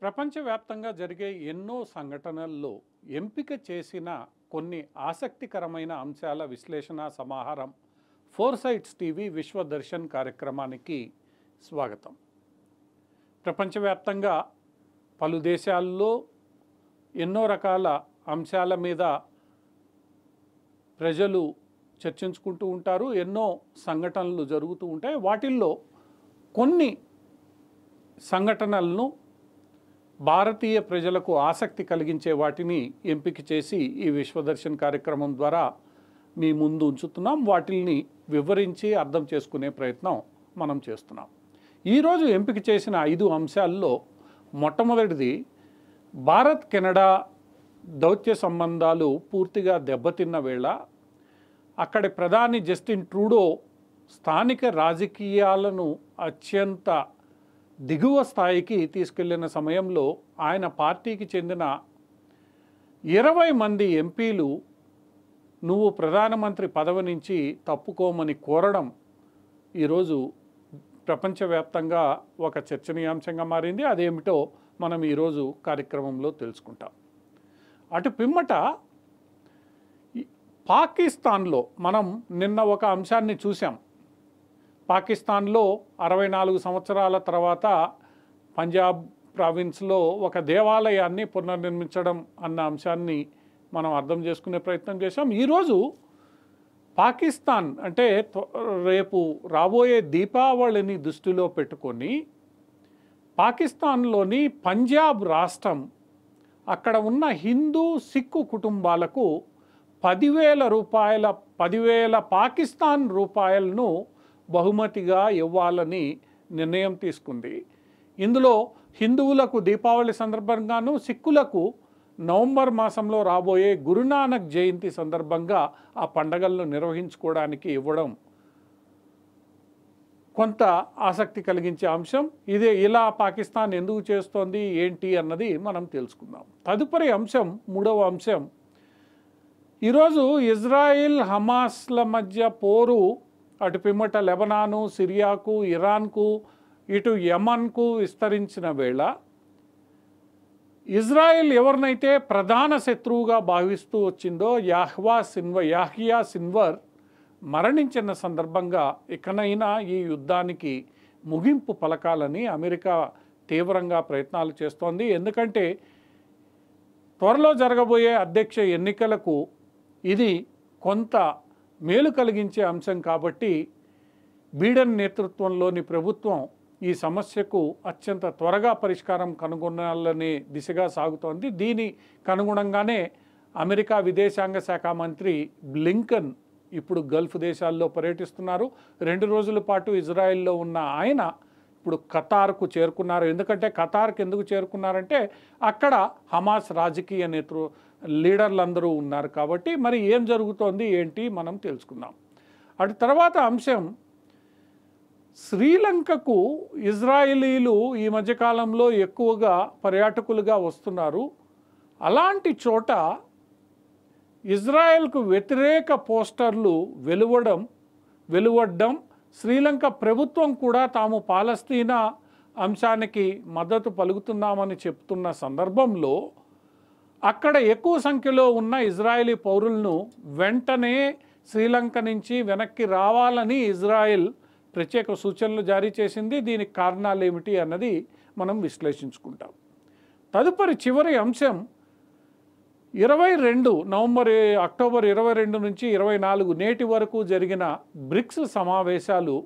ప్రపంచవ్యాప్తంగా జరిగే ఎన్నో సంఘటనల్లో ఎంపిక చేసిన కొన్ని ఆసక్తికరమైన అంశాల విశ్లేషణ సమాహారం ఫోర్సైట్స్ టీవీ విశ్వదర్శన్ కార్యక్రమానికి స్వాగతం. ప్రపంచవ్యాప్తంగా పలు దేశాల్లో ఎన్నో రకాల అంశాల మీద ప్రజలు చర్చించుకుంటూ ఉంటారు. ఎన్నో సంఘటనలు జరుగుతూ ఉంటాయి. వాటిల్లో కొన్ని సంఘటనలను భారతీయ ప్రజలకు ఆసక్తి కలిగించే వాటిని ఎంపిక చేసి ఈ విశ్వదర్శన్ కార్యక్రమం ద్వారా మీ ముందు ఉంచుతున్నాం. వాటిని వివరించి అర్థం చేసుకునే ప్రయత్నం మనం చేస్తున్నాం. ఈరోజు ఎంపిక చేసిన 5 అంశాల్లో మొట్టమొదటిది భారత్ కెనడా దౌత్య సంబంధాలు పూర్తిగా దెబ్బతిన్న వేళ అక్కడి ప్రధాని జస్టిన్ ట్రూడో స్థానిక రాజకీయాలను అత్యంత దిగువ స్థాయికి తీసుకెళ్లిన సమయంలో ఆయన పార్టీకి చెందిన 20 మంది ఎంపీలు నువ్వు ప్రధానమంత్రి పదవి నుంచి తప్పుకోమని కోరడం ఈరోజు ప్రపంచవ్యాప్తంగా ఒక చర్చనీయాంశంగా మారింది. అదేమిటో మనం ఈరోజు కార్యక్రమంలో తెలుసుకుంటాం. అటు పిమ్మట పాకిస్తాన్లో మనం నిన్న ఒక అంశాన్ని చూసాం. పాకిస్తాన్లో 64 సంవత్సరాల తర్వాత పంజాబ్ ప్రావిన్స్లో ఒక దేవాలయాన్ని పునర్నిర్మించడం అన్న అంశాన్ని మనం అర్థం చేసుకునే ప్రయత్నం చేశాం. ఈరోజు పాకిస్తాన్ అంటే రేపు రాబోయే దీపావళిని దృష్టిలో పెట్టుకొని పాకిస్తాన్లోని పంజాబ్ రాష్ట్రం అక్కడ ఉన్న హిందూ సిక్కు కుటుంబాలకు 10,000 పాకిస్తాన్ రూపాయలను బహుమతిగా ఇవ్వాలని నిర్ణయం తీసుకుంది. ఇందులో హిందువులకు దీపావళి సందర్భంగాను, సిక్కులకు నవంబర్ మాసంలో రాబోయే గురునానక్ జయంతి సందర్భంగా ఆ పండగలను నిర్వహించుకోవడానికి ఇవ్వడం కొంత ఆసక్తి కలిగించే అంశం. ఇదే ఇలా పాకిస్తాన్ ఎందుకు చేస్తోంది ఏంటి అన్నది మనం తెలుసుకుందాం. తదుపరి అంశం, మూడవ అంశం, ఈరోజు ఇజ్రాయిల్ హమాస్ల మధ్య పోరు అటు పిమ్మట లెబనాను, సిరియాకు, ఇరాన్కు, ఇటు యమన్కు విస్తరించిన వేళ ఇజ్రాయిల్ ఎవరినైతే ప్రధాన శత్రువుగా భావిస్తూ వచ్చిందో యాహ్యా సిన్వర్ మరణించిన సందర్భంగా ఇకనైనా ఈ యుద్ధానికి ముగింపు పలకాలని అమెరికా తీవ్రంగా ప్రయత్నాలు చేస్తోంది. ఎందుకంటే త్వరలో జరగబోయే అధ్యక్ష ఎన్నికలకు ఇది కొంత మేలు కలిగించే అంశం కాబట్టి బైడెన్ నేతృత్వంలోని ప్రభుత్వం ఈ సమస్యకు అత్యంత త్వరగా పరిష్కారం కనుగొనాలనే దిశగా సాగుతోంది. దీనికి అనుగుణంగానే అమెరికా విదేశాంగ శాఖ మంత్రి బ్లింకన్ ఇప్పుడు గల్ఫ్ దేశాల్లో పర్యటిస్తున్నారు. 2 రోజుల పాటు ఇజ్రాయెల్లో ఉన్న ఆయన ఇప్పుడు ఖతార్కు చేరుకున్నారు. ఎందుకంటే ఖతార్కు ఎందుకు చేరుకున్నారంటే అక్కడ హమాస్ రాజకీయ లీడర్లందరూ ఉన్నారు కాబట్టి మరి ఏం జరుగుతోంది ఏంటి మనం తెలుసుకుందాం. అటు తర్వాత అంశం, శ్రీలంకకు ఇజ్రాయిలీలు ఈ మధ్యకాలంలో ఎక్కువగా పర్యాటకులుగా వస్తున్నారు. అలాంటి చోట ఇజ్రాయెల్కు వ్యతిరేక పోస్టర్లు వెలువడడం, శ్రీలంక ప్రభుత్వం కూడా తాము పాలస్తీనా అంశానికి మద్దతు పలుకుతున్నామని చెప్తున్న సందర్భంలో అక్కడ ఎక్కువ సంఖ్యలో ఉన్న ఇజ్రాయేలీ పౌరులను వెంటనే శ్రీలంక నుంచి వెనక్కి రావాలని ఇజ్రాయెల్ ప్రత్యేక సూచనలు జారీ చేసింది. దీనికి కారణాలు ఏమిటి అన్నది మనం విశ్లేషించుకుంటాం. తదుపరి చివరి అంశం, అక్టోబర్ 22 నుంచి 24 నేటి వరకు జరిగిన బ్రిక్స్ సమావేశాలు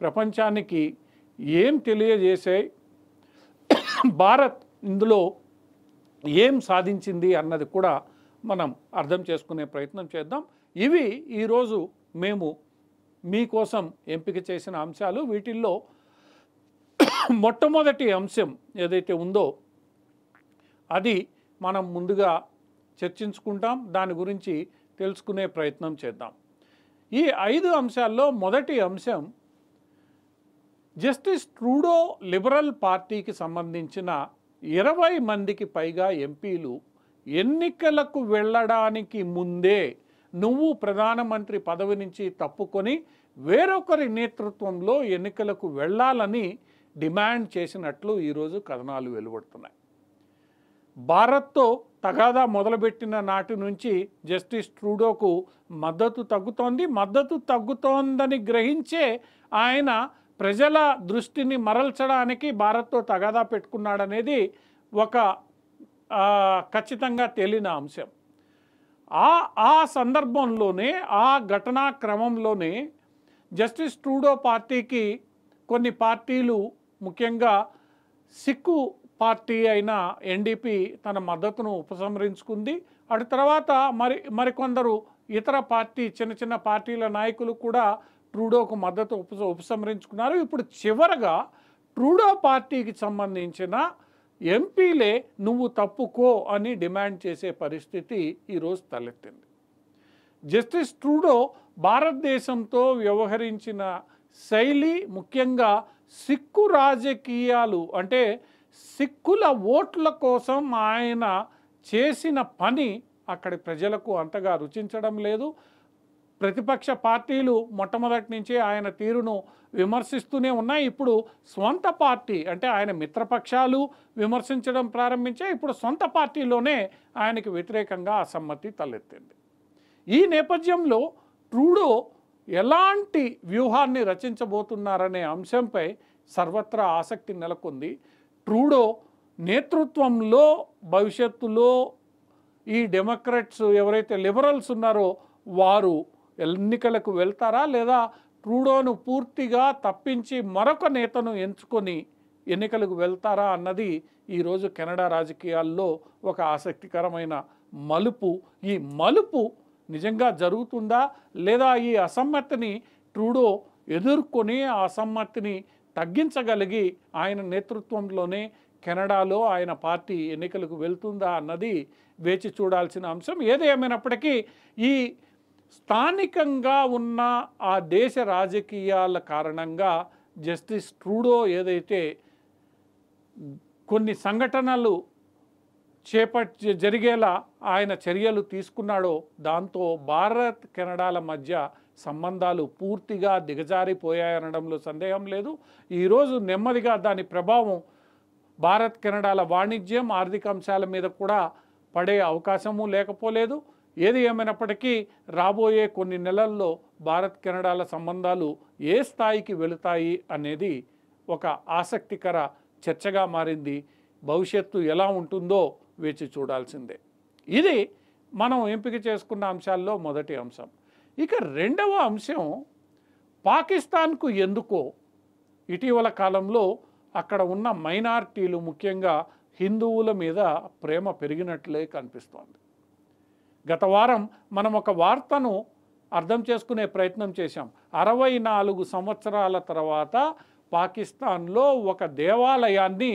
ప్రపంచానికి ఏం తెలియజేశాయి, భారత్ ఇందులో ఏం సాధించింది అన్నది కూడా మనం అర్థం చేసుకునే ప్రయత్నం చేద్దాం. ఇవి ఈరోజు మేము మీకోసం ఎంపిక చేసిన అంశాలు. వీటిల్లో మొట్టమొదటి అంశం ఏదైతే ఉందో అది మనం ముందుగా చర్చించుకుంటాం, దాని గురించి తెలుసుకునే ప్రయత్నం చేద్దాం. ఈ 5 అంశాల్లో మొదటి అంశం, జస్టిస్ ట్రూడో లిబరల్ పార్టీకి సంబంధించిన 20 మందికి పైగా ఎంపీలు ఎన్నికలకు వెళ్ళడానికి ముందే నువ్వు ప్రధానమంత్రి పదవి నుంచి తప్పుకొని వేరొకరి నేతృత్వంలో ఎన్నికలకు వెళ్ళాలని డిమాండ్ చేసినట్లు ఈరోజు కథనాలు వెలువడుతున్నాయి. భారత్తో తగాదా మొదలుపెట్టిన నాటి నుంచి జస్టిస్ ట్రూడోకు మద్దతు తగ్గుతోంది. మద్దతు తగ్గుతోందని గ్రహించే ఆయన ప్రజల దృష్టిని మరల్చడానికి భారత్తో తగాదా పెట్టుకున్నాడనేది ఒక ఖచ్చితంగా తేలిన అంశం. ఆ సందర్భంలోనే, ఆ ఘటనా క్రమంలోనే జస్టిస్ ట్రూడో పార్టీకి కొన్ని పార్టీలు, ముఖ్యంగా సిక్కు పార్టీ అయిన ఎన్డీపీ తన మద్దతును ఉపసంహరించుకుంది. అటు తర్వాత మరికొందరు ఇతర పార్టీ చిన్న చిన్న పార్టీల నాయకులు కూడా ట్రూడోకు మద్దతు ఉపసంహరించుకున్నారు. ఇప్పుడు చివరగా ట్రూడో పార్టీకి సంబంధించిన ఎంపీలే నువ్వు తప్పుకో అని డిమాండ్ చేసే పరిస్థితి ఈరోజు తలెత్తింది. జస్టిస్ ట్రూడో భారతదేశంతో వ్యవహరించిన శైలి, ముఖ్యంగా సిక్కు రాజకీయాలు, అంటే సిక్కుల ఓట్ల కోసం ఆయన చేసిన పని అక్కడి ప్రజలకు అంతగా రుచించడం లేదు. ప్రతిపక్ష పార్టీలు మొట్టమొదటి నుంచి ఆయన తీరును విమర్శిస్తూనే ఉన్నాయి. ఇప్పుడు స్వంత పార్టీ, అంటే ఆయన మిత్రపక్షాలు విమర్శించడం ప్రారంభించాయి. ఇప్పుడు సొంత పార్టీలోనే ఆయనకు వ్యతిరేకంగా అసమ్మతి తలెత్తింది. ఈ నేపథ్యంలో ట్రూడో ఎలాంటి వ్యూహాన్ని రచించబోతున్నారనే అంశంపై సర్వత్రా ఆసక్తి నెలకొంది. ట్రూడో నేతృత్వంలో భవిష్యత్తులో ఈ డెమోక్రాట్స్ ఎవరైతే లిబరల్స్ ఉన్నారో వారు ఎన్నికలకు వెళ్తారా, లేదా ట్రూడోను పూర్తిగా తప్పించి మరొక నేతను ఎంచుకొని ఎన్నికలకు వెళ్తారా అన్నది ఈరోజు కెనడా రాజకీయాల్లో ఒక ఆసక్తికరమైన మలుపు. ఈ మలుపు నిజంగా జరుగుతుందా, లేదా ఈ అసమ్మతిని ట్రూడో ఎదుర్కొని ఆ అసమ్మతిని తగ్గించగలిగి ఆయన నేతృత్వంలోనే కెనడాలో ఆయన పార్టీ ఎన్నికలకు వెళ్తుందా అన్నది వేచి చూడాల్సిన అంశం. ఏది ఏమైనప్పటికీ ఈ స్థానికంగా ఉన్న ఆ దేశ రాజకీయాల కారణంగా జస్టిస్ ట్రూడో ఏదైతే కొన్ని సంఘటనలు జరిగేలా ఆయన చర్యలు తీసుకున్నాడో దాంతో భారత్ కెనడాల మధ్య సంబంధాలు పూర్తిగా దిగజారిపోయాయనడంలో సందేహం లేదు. ఈరోజు నెమ్మదిగా దాని ప్రభావం భారత్ కెనడాల వాణిజ్యం, ఆర్థిక అంశాల మీద కూడా పడే అవకాశము లేకపోలేదు. ఏది ఏమైనప్పటికీ రాబోయే కొన్ని నెలల్లో భారత్ కెనడాల సంబంధాలు ఏ స్థాయికి వెళుతాయి అనేది ఒక ఆసక్తికర చర్చగా మారింది. భవిష్యత్తు ఎలా ఉంటుందో వేచి చూడాల్సిందే. ఇది మనం ఎంపిక చేసుకున్న అంశాల్లో మొదటి అంశం. ఇక రెండవ అంశం, పాకిస్తాన్కు ఎందుకో ఇటీవల కాలంలో అక్కడ ఉన్న మైనారిటీలు, ముఖ్యంగా హిందువుల మీద ప్రేమ పెరిగినట్లే కనిపిస్తోంది. గత వారం మనం ఒక వార్తను అర్థం చేసుకునే ప్రయత్నం చేశాం. 64 సంవత్సరాల తర్వాత పాకిస్తాన్లో ఒక దేవాలయాన్ని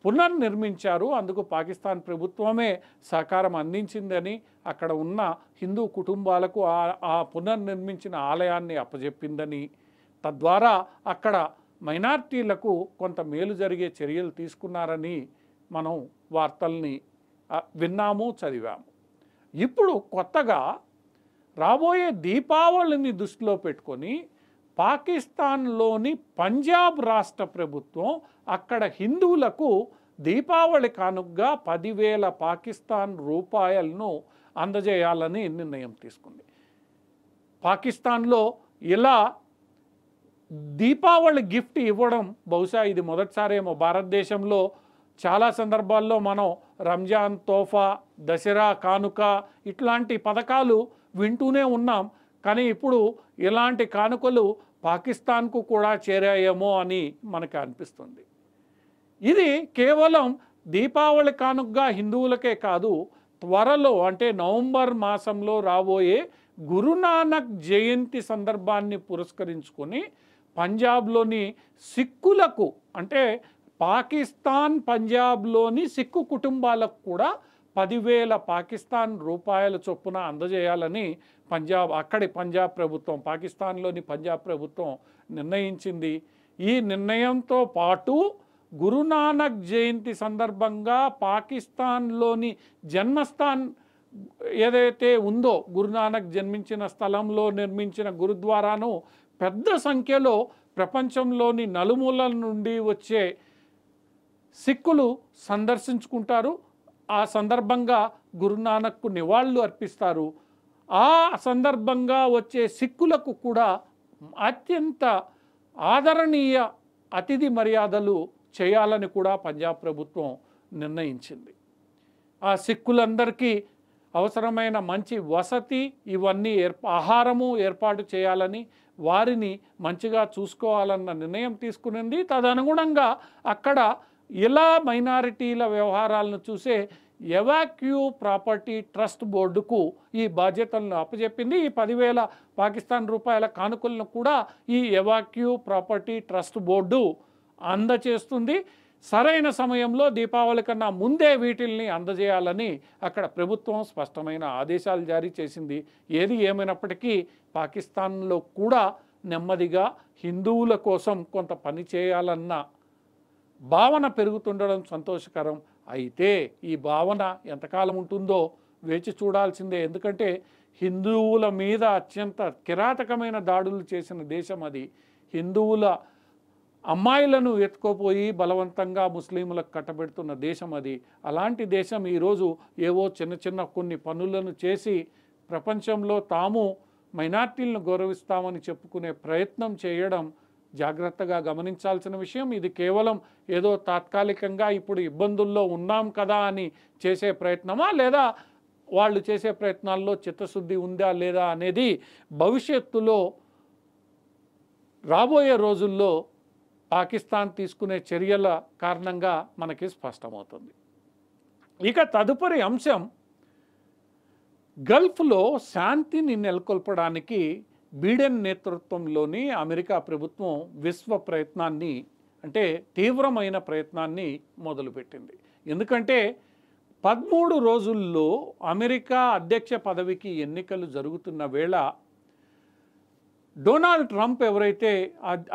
పునర్నిర్మించారు. అందుకు పాకిస్తాన్ ప్రభుత్వమే సహకారం అందించిందని, అక్కడ ఉన్న హిందూ కుటుంబాలకు ఆ పునర్నిర్మించిన ఆలయాన్ని అప్పజెప్పిందని, తద్వారా అక్కడ మైనారిటీలకు కొంత మేలు జరిగే చర్యలు తీసుకున్నారని మనం వార్తల్ని విన్నాము, చదివాము. ఇప్పుడు కొత్తగా రాబోయే దీపావళిని దృష్టిలో పెట్టుకొని పాకిస్తాన్లోని పంజాబ్ రాష్ట్ర ప్రభుత్వం అక్కడ హిందువులకు దీపావళి కానుకగా 10,000 పాకిస్తాన్ రూపాయలను అందజేయాలని నిర్ణయం తీసుకుంది. పాకిస్తాన్లో ఇలా దీపావళి గిఫ్ట్ ఇవ్వడం బహుశా ఇది మొదటిసారేమో. భారతదేశంలో చాలా సందర్భాల్లో మనం రంజాన్ తోఫా, దసరా కానుక ఇట్లాంటి పథకాలు వింటూనే ఉన్నాం. కానీ ఇప్పుడు ఇలాంటి కానుకలు పాకిస్తాన్కు కూడా చేరాయేమో అని మనకు అనిపిస్తుంది. ఇది కేవలం దీపావళి కానుకగా హిందువులకే కాదు, త్వరలో అంటే నవంబర్ మాసంలో రాబోయే గురునానక్ జయంతి సందర్భాన్ని పురస్కరించుకొని పంజాబ్లోని సిక్కులకు, అంటే పాకిస్తాన్ పంజాబ్లోని సిక్కు కుటుంబాలకు కూడా 10,000 పాకిస్తాన్ రూపాయల చొప్పున అందజేయాలని అక్కడి పంజాబ్ ప్రభుత్వం, పాకిస్తాన్లోని పంజాబ్ ప్రభుత్వం నిర్ణయించింది. ఈ నిర్ణయంతో పాటు గురునానక్ జయంతి సందర్భంగా పాకిస్తాన్లోని జన్మస్థాన్ ఏదైతే ఉందో, గురునానక్ జన్మించిన స్థలంలో నిర్మించిన గురుద్వారాను పెద్ద సంఖ్యలో ప్రపంచంలోని నలుమూలల నుండి వచ్చే సిక్కులు సందర్శించుకుంటారు. ఆ సందర్భంగా గురునానక్కు నివాళులు అర్పిస్తారు. ఆ సందర్భంగా వచ్చే సిక్కులకు కూడా అత్యంత ఆదరణీయ అతిథి మర్యాదలు చేయాలని కూడా పంజాబ్ ప్రభుత్వం నిర్ణయించింది. ఆ సిక్కులందరికీ అవసరమైన మంచి వసతి ఇవన్నీ ఆహారము ఏర్పాటు చేయాలని, వారిని మంచిగా చూసుకోవాలన్న నిర్ణయం తీసుకునింది. తదనుగుణంగా అక్కడ ఇలా మైనారిటీల వ్యవహారాలను చూసే ఎవాక్యూ ప్రాపర్టీ ట్రస్ట్ బోర్డుకు ఈ బాధ్యతలను అప్పచెప్పింది. ఈ 10,000 పాకిస్తాన్ రూపాయల కానుకలను కూడా ఈ ఎవాక్యూ ప్రాపర్టీ ట్రస్ట్ బోర్డు అందచేస్తుంది. సరైన సమయంలో దీపావళి కన్నా ముందే వీటిల్ని అందజేయాలని అక్కడ ప్రభుత్వం స్పష్టమైన ఆదేశాలు జారీ చేసింది. ఏది ఏమైనప్పటికీ పాకిస్తాన్లో కూడా నెమ్మదిగా హిందువుల కోసం కొంత పని చేయాలన్న భావన పెరుగుతుండడం సంతోషకరం. అయితే ఈ భావన ఎంతకాలం ఉంటుందో వేచి చూడాల్సిందే. ఎందుకంటే హిందువుల మీద అత్యంత కిరాతకమైన దాడులు చేసిన దేశం అది. హిందువుల అమ్మాయిలను ఎత్తుకోపోయి బలవంతంగా ముస్లింలకు కట్టబెడుతున్న దేశం అది. అలాంటి దేశం ఈరోజు ఏవో చిన్న చిన్న కొన్ని పనులను చేసి ప్రపంచంలో తాము మైనార్టీలను గౌరవిస్తామని చెప్పుకునే ప్రయత్నం చేయడం జాగ్రత్తగా గమనించాల్సిన విషయం. ఇది కేవలం ఏదో తాత్కాలికంగా ఇప్పుడు ఇబ్బందుల్లో ఉన్నాం కదా అని చేసే ప్రయత్నమా, లేదా వాళ్ళు చేసే ప్రయత్నాల్లో చిత్తశుద్ధి ఉందా లేదా అనేది భవిష్యత్తులో రాబోయే రోజుల్లో పాకిస్తాన్ తీసుకునే చర్యల కారణంగా మనకి స్పష్టమవుతుంది. ఇక తదుపరి అంశం, గల్ఫ్లో శాంతిని నెలకొల్పడానికి బిడెన్ నేతృత్వంలోని అమెరికా ప్రభుత్వం విశ్వ ప్రయత్నాన్ని, అంటే తీవ్రమైన ప్రయత్నాన్ని మొదలుపెట్టింది. ఎందుకంటే 13 రోజుల్లో అమెరికా అధ్యక్ష పదవికి ఎన్నికలు జరుగుతున్న వేళ డొనాల్డ్ ట్రంప్ ఎవరైతే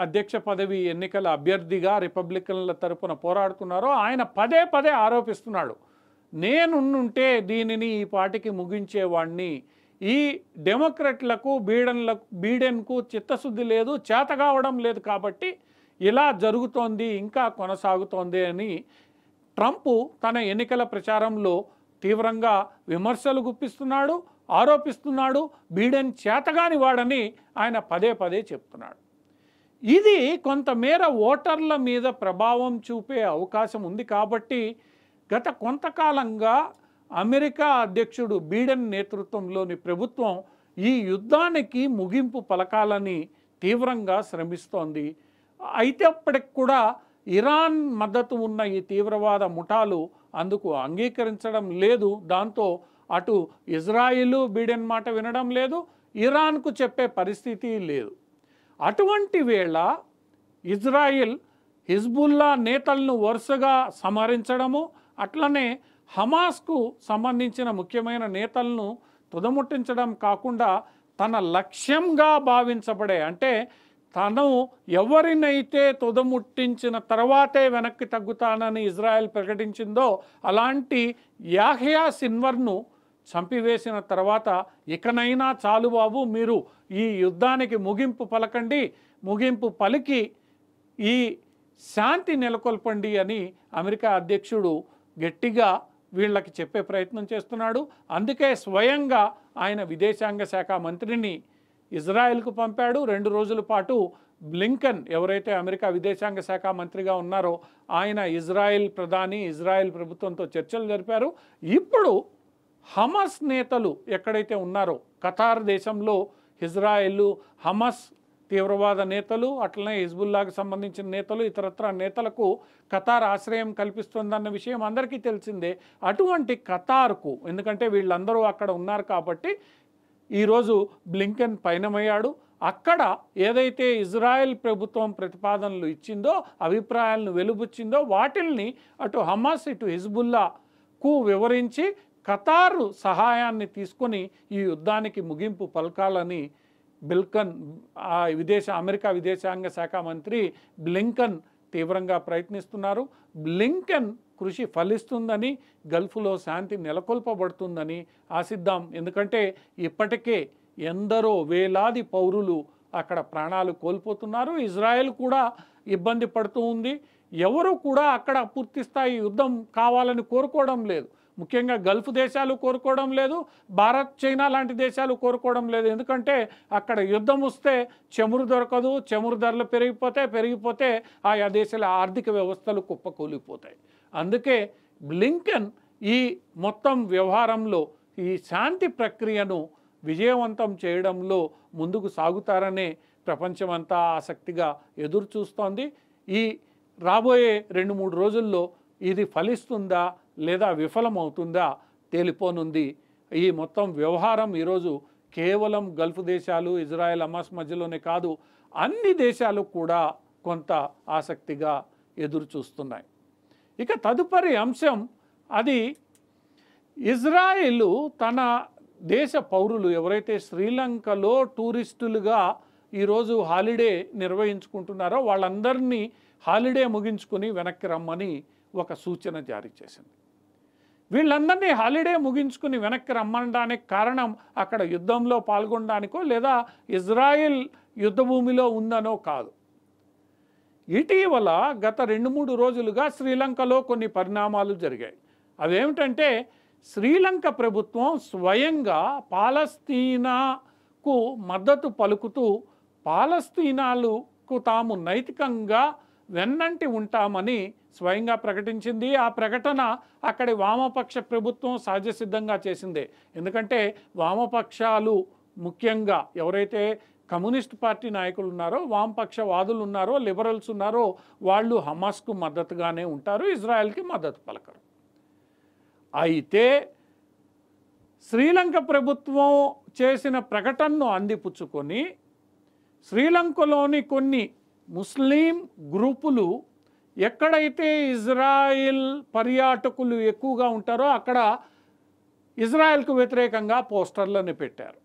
అధ్యక్ష పదవి ఎన్నికల అభ్యర్థిగా రిపబ్లికన్ల తరపున పోరాడుతున్నారో ఆయన పదే పదే ఆరోపిస్తున్నాడు, నేనుంటే దీనిని ఈ పాటికి ముగించేవాణ్ణి, ఈ డెమోక్రట్లకు బీడెన్కు చిత్తశుద్ధి లేదు, చేత కావడం లేదు కాబట్టి ఇలా జరుగుతోంది, ఇంకా కొనసాగుతోంది అని ట్రంప్ తన ఎన్నికల ప్రచారంలో తీవ్రంగా విమర్శలు గుప్పిస్తున్నాడు, ఆరోపిస్తున్నాడు. బీడెన్ చేతగాని వాడని ఆయన పదే పదే చెప్తున్నాడు. ఇది కొంతమేర ఓటర్ల మీద ప్రభావం చూపే అవకాశం ఉంది. కాబట్టి గత కొంతకాలంగా అమెరికా అధ్యక్షుడు బీడెన్ నేతృత్వంలోని ప్రభుత్వం ఈ యుద్ధానికి ముగింపు పలకాలని తీవ్రంగా శ్రమిస్తోంది. అయితే అప్పటికి కూడా ఇరాన్ మద్దతు ఉన్న ఈ తీవ్రవాద ముఠాలు అందుకు అంగీకరించడం లేదు. దాంతో అటు ఇజ్రాయిల్ బీడెన్ మాట వినడం లేదు, ఇరాన్కు చెప్పే పరిస్థితి లేదు. అటువంటి వేళ ఇజ్రాయిల్ హిజ్బుల్లా నేతలను వరుసగా సంహరించడము, అట్లనే హమాస్కు సంబంధించిన ముఖ్యమైన నేతలను తుదముట్టించడం కాకుండా తన లక్ష్యంగా భావించబడే, అంటే తను ఎవరినైతే తుదముట్టించిన తర్వాతే వెనక్కి తగ్గుతానని ఇజ్రాయెల్ ప్రకటించిందో అలాంటి యాహ్యా సిన్వర్ను చంపివేసిన తర్వాత ఇకనైనా చాలు బాబు, మీరు ఈ యుద్ధానికి ముగింపు పలకండి, ముగింపు పలికి ఈ శాంతి నెలకొల్పండి అని అమెరికా అధ్యక్షుడు గట్టిగా వీళ్ళకి చెప్పే ప్రయత్నం చేస్తున్నాడు. అందుకే స్వయంగా ఆయన విదేశాంగ శాఖ మంత్రిని ఇజ్రాయెల్కు పంపాడు. 2 రోజుల పాటు బ్లింకన్ ఎవరైతే అమెరికా విదేశాంగ శాఖ మంత్రిగా ఉన్నారో ఆయన ఇజ్రాయెల్ ప్రధాని, ఇజ్రాయెల్ ప్రభుత్వంతో చర్చలు జరిపారు. ఇప్పుడు హమాస్ నేతలు ఎక్కడైతే ఉన్నారో ఖతార్ దేశంలో ఇజ్రాయెల్ హమాస్ తీవ్రవాద నేతలు, అట్లనే హిజ్బుల్లాకు సంబంధించిన నేతలు, ఇతరత్ర నేతలకు ఖతార్ ఆశ్రయం కల్పిస్తుందన్న విషయం అందరికీ తెలిసిందే. అటువంటి ఖతార్కు, ఎందుకంటే వీళ్ళందరూ అక్కడ ఉన్నారు కాబట్టి ఈరోజు బ్లింకెన్ పయనమయ్యాడు. అక్కడ ఏదైతే ఇజ్రాయెల్ ప్రభుత్వం ప్రతిపాదనలు ఇచ్చిందో, అభిప్రాయాలను వెలుబుచ్చిందో వాటిల్ని అటు హమాస్ ఇటు హిజ్బుల్లాకు వివరించి ఖతారు సహాయాన్ని తీసుకొని ఈ యుద్ధానికి ముగింపు పలకాలని అమెరికా విదేశాంగ శాఖ మంత్రి బ్లింకన్ తీవ్రంగా ప్రయత్నిస్తున్నారు. బ్లింకన్ కృషి ఫలిస్తుందని, గల్ఫ్లో శాంతి నెలకొల్పబడుతుందని ఆశిద్దాం. ఎందుకంటే ఇప్పటికే ఎందరో వేలాది పౌరులు అక్కడ ప్రాణాలు కోల్పోతున్నారు. ఇజ్రాయెల్ కూడా ఇబ్బంది పడుతూ ఉంది. ఎవరు కూడా అక్కడ పూర్తిస్థాయి యుద్ధం కావాలని కోరుకోవడం లేదు. ముఖ్యంగా గల్ఫ్ దేశాలు కోరుకోవడం లేదు, భారత్ చైనా లాంటి దేశాలు కోరుకోవడం లేదు. ఎందుకంటే అక్కడ యుద్ధం వస్తే చమురు దొరకదు, చమురు ధరలు పెరిగిపోతే ఆయా దేశాల ఆర్థిక వ్యవస్థలు కుప్పకూలిపోతాయి. అందుకే బ్లింకెన్ ఈ మొత్తం వ్యవహారంలో ఈ శాంతి ప్రక్రియను విజయవంతం చేయడంలో ముందుకు సాగుతారనే ప్రపంచమంతా ఆసక్తిగా ఎదురు చూస్తోంది. ఈ రాబోయే 2-3 రోజుల్లో ఇది ఫలిస్తుందా లేదా విఫలమవుతుందా తేలిపోనుంది. ఈ మొత్తం వ్యవహారం ఈరోజు కేవలం గల్ఫ్ దేశాలు, ఇజ్రాయెల్ హమాస్ మధ్యలోనే కాదు, అన్ని దేశాలు కూడా కొంత ఆసక్తిగా ఎదురు చూస్తున్నాయి. ఇక తదుపరి అంశం అది ఇజ్రాయిల్ తన దేశ పౌరులు ఎవరైతే శ్రీలంకలో టూరిస్టులుగా ఈరోజు హాలిడే నిర్వహించుకుంటున్నారో వాళ్ళందరినీ హాలిడే ముగించుకుని వెనక్కి రమ్మని ఒక సూచన జారీ చేసింది. వీళ్ళందరినీ హాలిడే ముగించుకుని వెనక్కి రమ్మడానికి కారణం అక్కడ యుద్ధంలో పాల్గొనడానికో లేదా ఇజ్రాయిల్ యుద్ధభూమిలో ఉందనో కాదు. ఇటీవల గత 2-3 రోజులుగా శ్రీలంకలో కొన్ని పరిణామాలు జరిగాయి. అవేమిటంటే శ్రీలంక ప్రభుత్వం స్వయంగా పాలస్తీనాకు మద్దతు పలుకుతూ పాలస్తీనాలకు తాము నైతికంగా వెన్నంటి ఉంటామని స్వయంగా ప్రకటించింది. ఆ ప్రకటన అక్కడి వామపక్ష ప్రభుత్వం సహజసిద్ధంగా చేసిందే. ఎందుకంటే వామపక్షాలు ముఖ్యంగా ఎవరైతే కమ్యూనిస్ట్ పార్టీ నాయకులు ఉన్నారో, వామపక్షవాదులు ఉన్నారో, లిబరల్స్ ఉన్నారో వాళ్ళు హమాస్కు మద్దతుగానే ఉంటారు, ఇజ్రాయెల్కి మద్దతు పలకరు. అయితే శ్రీలంక ప్రభుత్వం చేసిన ప్రకటనను అందిపుచ్చుకొని శ్రీలంకలోని కొన్ని ముస్లిం గ్రూపులు ఎక్కడైతే ఇజ్రాయిల్ పర్యాటకులు ఎక్కువగా ఉంటారో అక్కడ ఇజ్రాయెల్కు వ్యతిరేకంగా పోస్టర్లను పెట్టారు.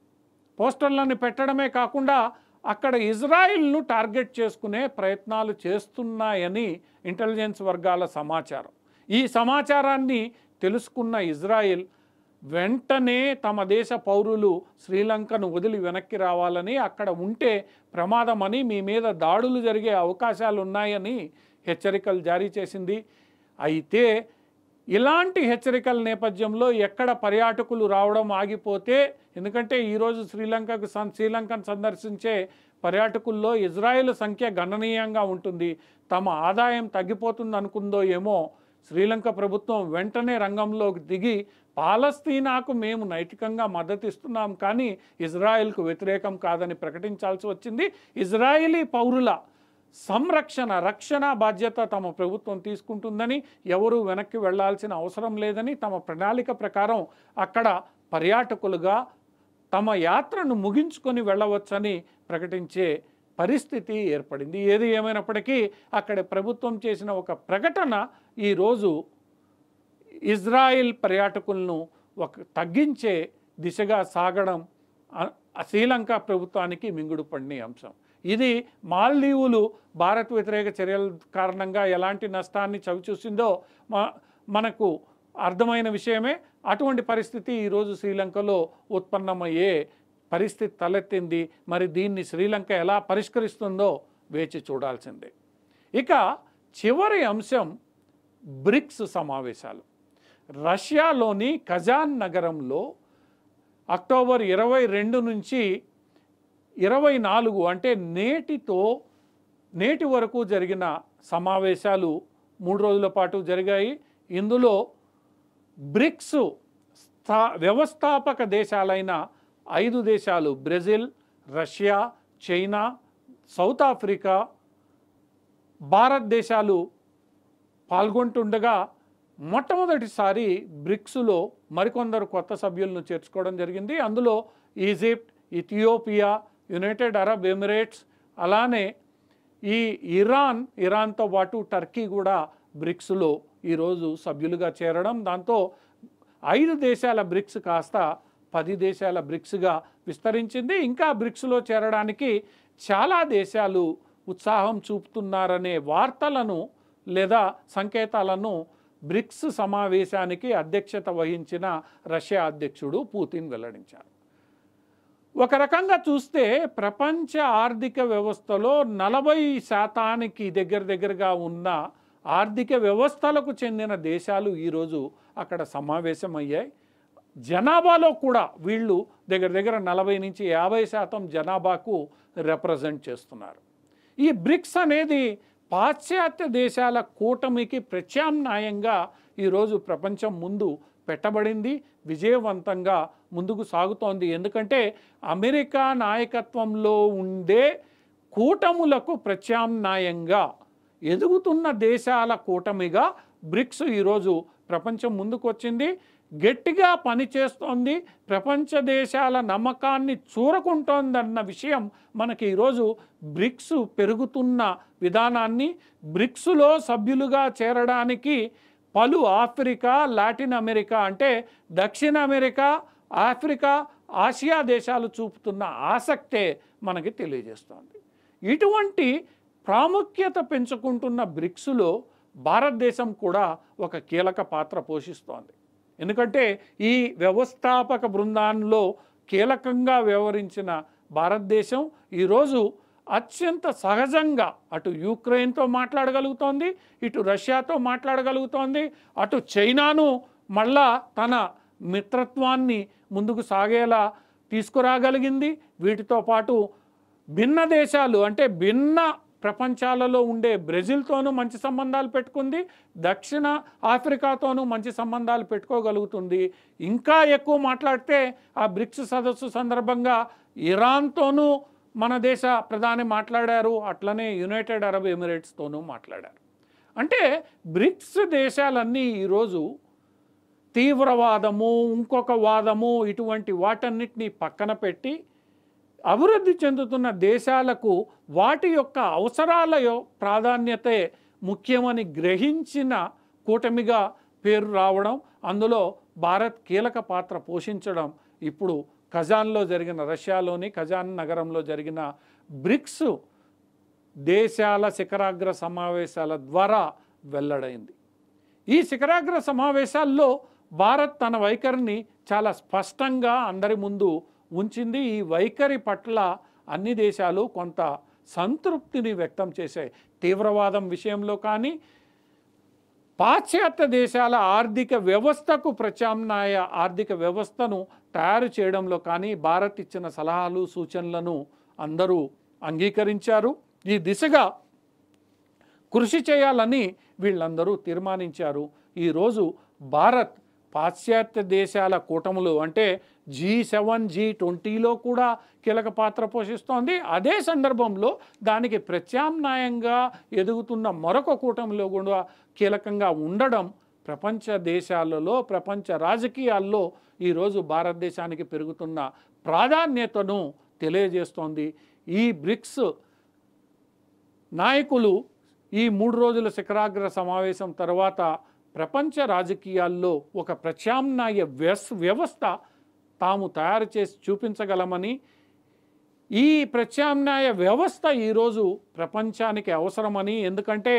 పోస్టర్లను పెట్టడమే కాకుండా అక్కడ ఇజ్రాయిల్ను టార్గెట్ చేసుకునే ప్రయత్నాలు చేస్తున్నాయని ఇంటెలిజెన్స్ వర్గాల సమాచారం. ఈ సమాచారాన్ని తెలుసుకున్న ఇజ్రాయిల్ వెంటనే తమ దేశ పౌరులు శ్రీలంకను వదిలి వెనక్కి రావాలని, అక్కడ ఉంటే ప్రమాదమని, మీ మీద దాడులు జరిగే అవకాశాలు ఉన్నాయని హెచ్చరికలు జారీ చేసింది. అయితే ఇలాంటి హెచ్చరికల నేపథ్యంలో ఎక్కడ పర్యాటకులు రావడం ఆగిపోతే, ఎందుకంటే ఈరోజు శ్రీలంకను సందర్శించే పర్యాటకుల్లో ఇజ్రాయెల్ సంఖ్య గణనీయంగా ఉంటుంది, తమ ఆదాయం తగ్గిపోతుంది అనుకుందో ఏమో శ్రీలంక ప్రభుత్వం వెంటనే రంగంలోకి దిగి పాలస్తీనాకు మేము నైతికంగా మద్దతు ఇస్తున్నాం కానీ ఇజ్రాయెల్కు వ్యతిరేకం కాదని ప్రకటించాల్సి వచ్చింది. ఇజ్రాయేలీ పౌరుల రక్షణ బాధ్యత తమ ప్రభుత్వం తీసుకుంటుందని, ఎవరూ వెనక్కి వెళ్లాల్సిన అవసరం లేదని, తమ ప్రణాళిక ప్రకారం అక్కడ పర్యాటకులుగా తమ యాత్రను ముగించుకొని వెళ్ళవచ్చని ప్రకటించే పరిస్థితి ఏర్పడింది. ఏది ఏమైనప్పటికీ అక్కడ ప్రభుత్వం చేసిన ఒక ప్రకటన ఈరోజు ఇజ్రాయిల్ పర్యాటకులను తగ్గించే దిశగా సాగడం శ్రీలంక ప్రభుత్వానికి మింగుడు పడిన అంశం. ఇది మాల్దీవులు భారత్ వ్యతిరేక చర్యల కారణంగా ఎలాంటి నష్టాన్ని చవిచూసిందో మనకు అర్థమైన విషయమే. అటువంటి పరిస్థితి ఈరోజు శ్రీలంకలో ఉత్పన్నమయ్యే పరిస్థితి తలెత్తింది. మరి దీన్ని శ్రీలంక ఎలా పరిష్కరిస్తుందో వేచి చూడాల్సిందే. ఇక చివరి అంశం బ్రిక్స్ సమావేశాలు. రష్యాలోని కజాన్ నగరంలో అక్టోబర్ 22 నుంచి 24 అంటే నేటి వరకు జరిగిన సమావేశాలు 3 రోజుల పాటు జరిగాయి. ఇందులో బ్రిక్స్ వ్యవస్థాపక దేశాలైన 5 దేశాలు Brazil, Russia, China, South Africa, భారతదేశాలు పాల్గొంటుండగా మొట్టమొదటిసారి బ్రిక్స్లో మరికొందరు కొత్త సభ్యులను చేర్చుకోవడం జరిగింది. అందులో Egypt, Ethiopia, United Arab Emirates, అలానే ఈ ఇరాన్తో పాటు టర్కీ కూడా బ్రిక్స్లో ఈరోజు సభ్యులుగా చేరడం, దాంతో 5 దేశాల బ్రిక్స్ కాస్త 10 దేశాల బ్రిక్స్గా విస్తరించింది. ఇంకా బ్రిక్స్లో చేరడానికి చాలా దేశాలు ఉత్సాహం చూపుతున్నారనే వార్తలను లేదా సంకేతాలను బ్రిక్స్ సమావేశానికి అధ్యక్షత వహించిన రష్యా అధ్యక్షుడు పుతిన్ వెల్లడించారు. ఒక రకంగా చూస్తే ప్రపంచ ఆర్థిక వ్యవస్థలో 40% దగ్గరగా ఉన్న ఆర్థిక వ్యవస్థలకు చెందిన దేశాలు ఈరోజు అక్కడ సమావేశమయ్యాయి. జనాభాలో కూడా వీళ్ళు దగ్గర దగ్గర 40 నుంచి 50% జనాభాకు రిప్రజెంట్ చేస్తున్నారు. ఈ బ్రిక్స్ అనేది పాశ్చాత్య దేశాల కూటమికి ప్రత్యామ్నాయంగా ఈరోజు ప్రపంచం ముందు పెట్టబడింది, విజయవంతంగా ముందుకు సాగుతోంది. ఎందుకంటే అమెరికా నాయకత్వంలో ఉండే కూటములకు ప్రత్యామ్నాయంగా ఎదుగుతున్న దేశాల కూటమిగా బ్రిక్స్ ఈరోజు ప్రపంచం ముందుకు వచ్చింది, గట్టిగా పనిచేస్తోంది, ప్రపంచ దేశాల నమ్మకాన్ని చూరకుంటోందన్న విషయం మనకి ఈరోజు బ్రిక్స్ పెరుగుతున్న విధానాన్ని, బ్రిక్స్లో సభ్యులుగా చేరడానికి పలు ఆఫ్రికా, లాటిన్ అమెరికా అంటే దక్షిణ అమెరికా, ఆఫ్రికా, ఆసియా దేశాలు చూపుతున్న ఆసక్తే మనకి తెలియజేస్తోంది. ఇటువంటి ప్రాముఖ్యత పెంచుకుంటున్న బ్రిక్స్లో భారతదేశం కూడా ఒక కీలక పాత్ర పోషిస్తోంది. ఎందుకంటే ఈ వ్యవస్థాపక బృందంలో కీలకంగా వ్యవహరించిన భారతదేశం ఈరోజు అత్యంత సహజంగా అటు యుక్రెయిన్తో మాట్లాడగలుగుతోంది, ఇటు రష్యాతో మాట్లాడగలుగుతోంది, అటు చైనాను మళ్ళా తన మిత్రత్వాన్ని ముందుకు సాగేలా తీసుకురాగలిగింది. వీటితో పాటు భిన్న దేశాలు అంటే భిన్న ప్రపంచాలలో ఉండే బ్రెజిల్తోనూ మంచి సంబంధాలు పెట్టుకుంది, దక్షిణ ఆఫ్రికాతోనూ మంచి సంబంధాలు పెట్టుకోగలుగుతుంది. ఇంకా ఎక్కువ మాట్లాడితే ఆ బ్రిక్స్ సదస్సు సందర్భంగా ఇరాన్తోనూ మన దేశ ప్రధాని మాట్లాడారు, అట్లనే యునైటెడ్ అరబ్ ఎమిరేట్స్తోనూ మాట్లాడారు. అంటే బ్రిక్స్ దేశాలన్నీ ఈరోజు తీవ్రవాదము, ఇంకొక వాదము, ఇటువంటి వాటన్నిటినీ పక్కన పెట్టి అభివృద్ధి చెందుతున్న దేశాలకు వాటి యొక్క అవసరాల ప్రాధాన్యతే ముఖ్యమని గ్రహించిన కూటమిగా పేరు రావడం, అందులో భారత్ కీలక పాత్ర పోషించడం ఇప్పుడు కజాన్లో జరిగిన, రష్యాలోని కజాన్ నగరంలో జరిగిన బ్రిక్స్ దేశాల శిఖరాగ్ర సమావేశాల ద్వారా వెల్లడైంది. ఈ శిఖరాగ్ర సమావేశాల్లో భారత్ తన వైఖరిని చాలా స్పష్టంగా అందరి ముందు ఉంచింది. ఈ వైఖరి పట్ల అన్ని దేశాలు కొంత సంతృప్తిని వ్యక్తం చేశాయి. తీవ్రవాదం విషయంలో కానీ, పాశ్చాత్య దేశాల ఆర్థిక వ్యవస్థకు ప్రత్యామ్నాయ ఆర్థిక వ్యవస్థను తయారు చేయడంలో కానీ భారత్ ఇచ్చిన సలహాలు, సూచనలను అందరూ అంగీకరించారు. ఈ దిశగా కృషి చేయాలని వీళ్ళందరూ తీర్మానించారు. ఈరోజు భారత్ పాశ్చాత్య దేశాల కూటములు అంటే G7, G20లో కూడా కీలక పాత్ర పోషిస్తోంది. అదే సందర్భంలో దానికి ప్రత్యామ్నాయంగా ఎదుగుతున్న మరొక కూటమిలో కూడా కీలకంగా ఉండడం ప్రపంచ దేశాలలో, ప్రపంచ రాజకీయాల్లో ఈరోజు భారతదేశానికి పెరుగుతున్న ప్రాధాన్యతను తెలియజేస్తోంది. ఈ బ్రిక్స్ నాయకులు ఈ 3 రోజుల శిఖరాగ్ర సమావేశం తర్వాత ప్రపంచ రాజకీయాల్లో ఒక ప్రత్యామ్నాయ వ్యవస్థ తాము తయారు చేసి చూపించగలమని, ఈ ప్రత్యామ్నాయ వ్యవస్థ ఈరోజు ప్రపంచానికి అవసరమని, ఎందుకంటే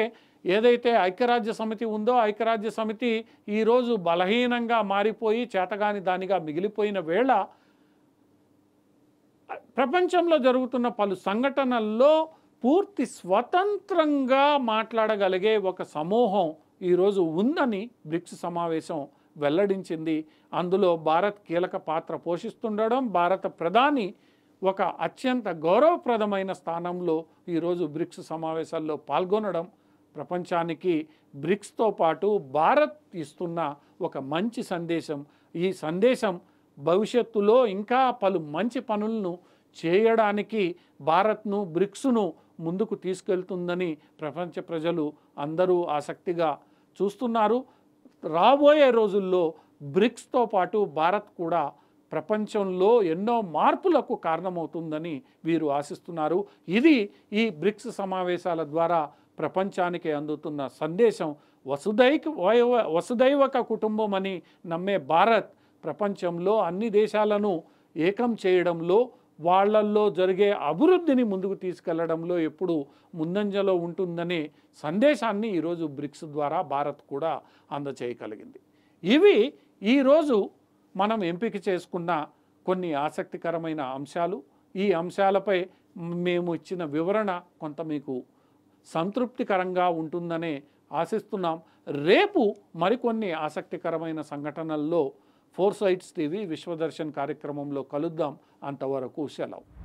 ఏదైతే ఐక్యరాజ్య సమితి ఉందో ఐక్యరాజ్య సమితి ఈరోజు బలహీనంగా మారిపోయి చేతగాని దానిగా మిగిలిపోయిన వేళ ప్రపంచంలో జరుగుతున్న పలు సంఘటనల్లో పూర్తి స్వతంత్రంగా మాట్లాడగలిగే ఒక సమూహం ఈరోజు ఉందని బ్రిక్స్ సమావేశం వెల్లడించింది. అందులో భారత్ కీలక పాత్ర పోషిస్తుండడం, భారత ప్రధాని ఒక అత్యంత గౌరవప్రదమైన స్థానంలో ఈరోజు బ్రిక్స్ సమావేశాల్లో పాల్గొనడం ప్రపంచానికి బ్రిక్స్తో పాటు భారత్ ఇస్తున్న ఒక మంచి సందేశం. ఈ సందేశం భవిష్యత్తులో ఇంకా పలు మంచి పనులను చేయడానికి భారత్ను, బ్రిక్స్ను ముందుకు తీసుకెళ్తుందని ప్రపంచ ప్రజలు అందరూ ఆసక్తిగా చూస్తున్నారు. రాబోయే రోజుల్లో బ్రిక్స్తో పాటు భారత్ కూడా ప్రపంచంలో ఎన్నో మార్పులకు కారణమవుతుందని వీరు ఆశిస్తున్నారు. ఇది ఈ బ్రిక్స్ సమావేశాల ద్వారా ప్రపంచానికి అందుతున్న సందేశం. వసుదైవక కుటుంబం అని నమ్మే భారత్ ప్రపంచంలో అన్ని దేశాలను ఏకం చేయడంలో, వాళ్ళల్లో జరిగే అభివృద్ధిని ముందుకు తీసుకెళ్లడంలో ఎప్పుడు ముందంజలో ఉంటుందనే సందేశాన్ని ఈరోజు బ్రిక్స్ ద్వారా భారత్ కూడా అందచేయగలిగింది. ఇవి ఈరోజు మనం ఎంపిక చేసుకున్న కొన్ని ఆసక్తికరమైన అంశాలు. ఈ అంశాలపై మేము ఇచ్చిన వివరణ కొంత మీకు సంతృప్తికరంగా ఉంటుందనే ఆశిస్తున్నాం. రేపు మరికొన్ని ఆసక్తికరమైన సంఘటనల్లో ఫోర్ సైట్స్ టీవీ విశ్వదర్శన్ కార్యక్రమంలో కలుద్దాం. అంతవరకు సెలవు.